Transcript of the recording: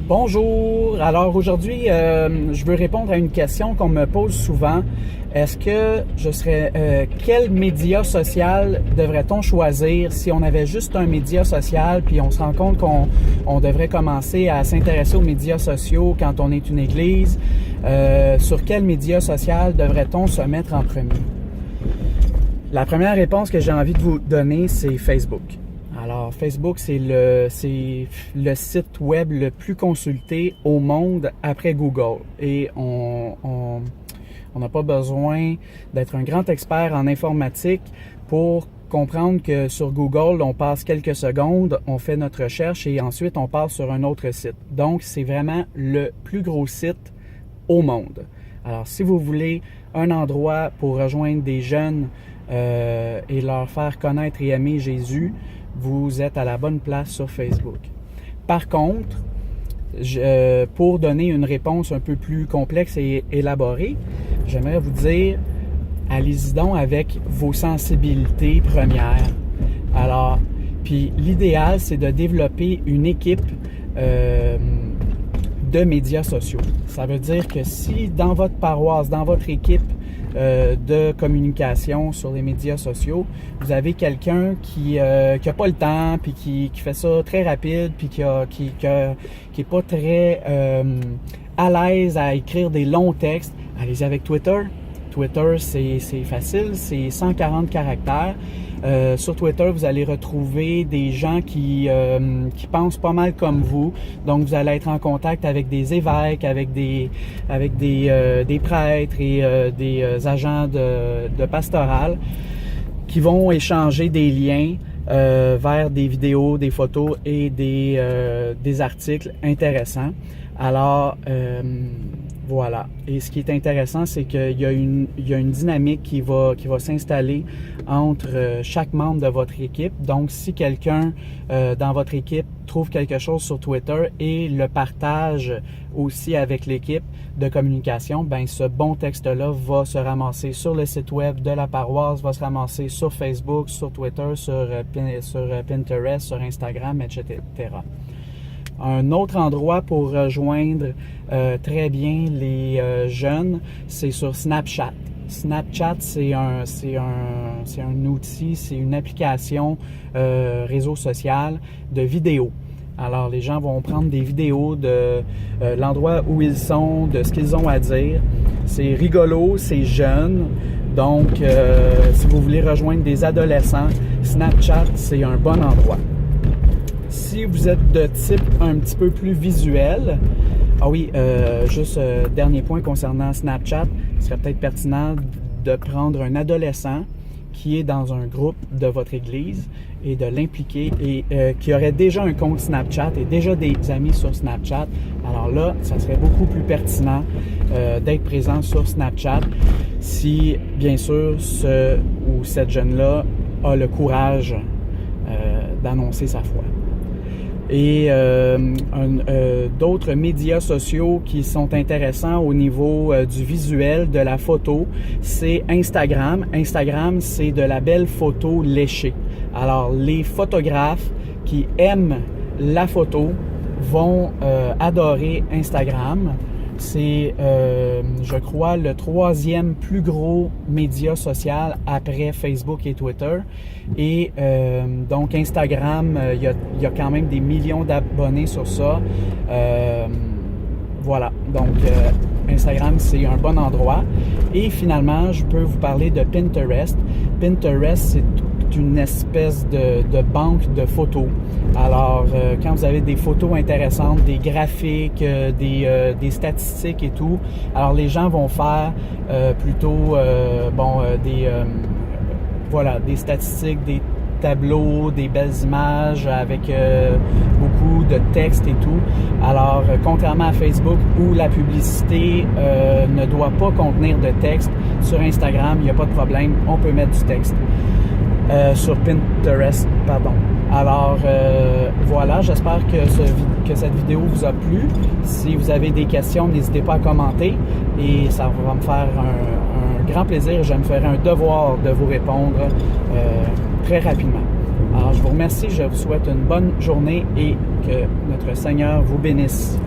Bonjour! Alors aujourd'hui, je veux répondre à une question qu'on me pose souvent. Est-ce que quel média social devrait-on choisir si on avait juste un média social puis on se rend compte qu'on devrait commencer à s'intéresser aux médias sociaux quand on est une église? Sur quel média social devrait-on se mettre en premier? La première réponse que j'ai envie de vous donner, c'est Facebook. Alors, Facebook, c'est le site web le plus consulté au monde après Google. Et on n'a pas besoin d'être un grand expert en informatique pour comprendre que sur Google, on passe quelques secondes, on fait notre recherche et ensuite on passe sur un autre site. Donc, c'est vraiment le plus gros site au monde. Alors, si vous voulez un endroit pour rejoindre des jeunes et leur faire connaître et aimer Jésus, vous êtes à la bonne place sur Facebook. Par contre, pour donner une réponse un peu plus complexe et élaborée, j'aimerais vous dire, allez-y donc avec vos sensibilités premières. Alors, puis l'idéal, c'est de développer une équipe de médias sociaux. Ça veut dire que si dans votre paroisse, dans votre équipe de communication sur les médias sociaux, vous avez quelqu'un qui a pas le temps, puis qui fait ça très rapide, puis qui est pas très à l'aise à écrire des longs textes, allez-y avec Twitter. Twitter, c'est facile, c'est 140 caractères. Sur Twitter, vous allez retrouver des gens qui pensent pas mal comme vous. Donc, vous allez être en contact avec des évêques, avec des prêtres et des agents de pastoral qui vont échanger des liens vers des vidéos, des photos et des articles intéressants. Alors, voilà. Et ce qui est intéressant, c'est qu'il y a une dynamique qui va s'installer entre chaque membre de votre équipe. Donc, si quelqu'un dans votre équipe trouve quelque chose sur Twitter et le partage aussi avec l'équipe de communication, ben ce bon texte-là va se ramasser sur le site web de la paroisse, va se ramasser sur Facebook, sur Twitter, sur Pinterest, sur Instagram, etc. Un autre endroit pour rejoindre très bien les jeunes, c'est sur Snapchat. Snapchat, c'est un outil, c'est une application réseau social de vidéos. Alors, les gens vont prendre des vidéos de l'endroit où ils sont, de ce qu'ils ont à dire. C'est rigolo, c'est jeune. Donc, si vous voulez rejoindre des adolescents, Snapchat, c'est un bon endroit. Si vous êtes de type un petit peu plus visuel, dernier point concernant Snapchat, il serait peut-être pertinent de prendre un adolescent qui est dans un groupe de votre église et de l'impliquer et qui aurait déjà un compte Snapchat et déjà des amis sur Snapchat. Alors là, ça serait beaucoup plus pertinent d'être présent sur Snapchat si, bien sûr, ce ou cette jeune-là a le courage d'annoncer sa foi. Et d'autres médias sociaux qui sont intéressants au niveau du visuel, de la photo, c'est Instagram. Instagram, c'est de la belle photo léchée. Alors, les photographes qui aiment la photo vont adorer Instagram. C'est, je crois, le 3e plus gros média social après Facebook et Twitter. Et donc, Instagram, il y a quand même des millions d'abonnés sur ça. Voilà. Donc, Instagram, c'est un bon endroit. Et finalement, je peux vous parler de Pinterest. Pinterest, c'est une espèce de banque de photos. Alors, quand vous avez des photos intéressantes, des graphiques, des statistiques et tout, alors les gens vont faire plutôt des statistiques, des tableaux, des belles images avec beaucoup de texte et tout. Alors, contrairement à Facebook où la publicité ne doit pas contenir de texte, sur Instagram, il n'y a pas de problème, on peut mettre du texte. Sur Pinterest, pardon. Alors, voilà, j'espère que cette vidéo vous a plu. Si vous avez des questions, n'hésitez pas à commenter et ça va me faire un grand plaisir. Je me ferai un devoir de vous répondre très rapidement. Alors, je vous remercie, je vous souhaite une bonne journée et que notre Seigneur vous bénisse.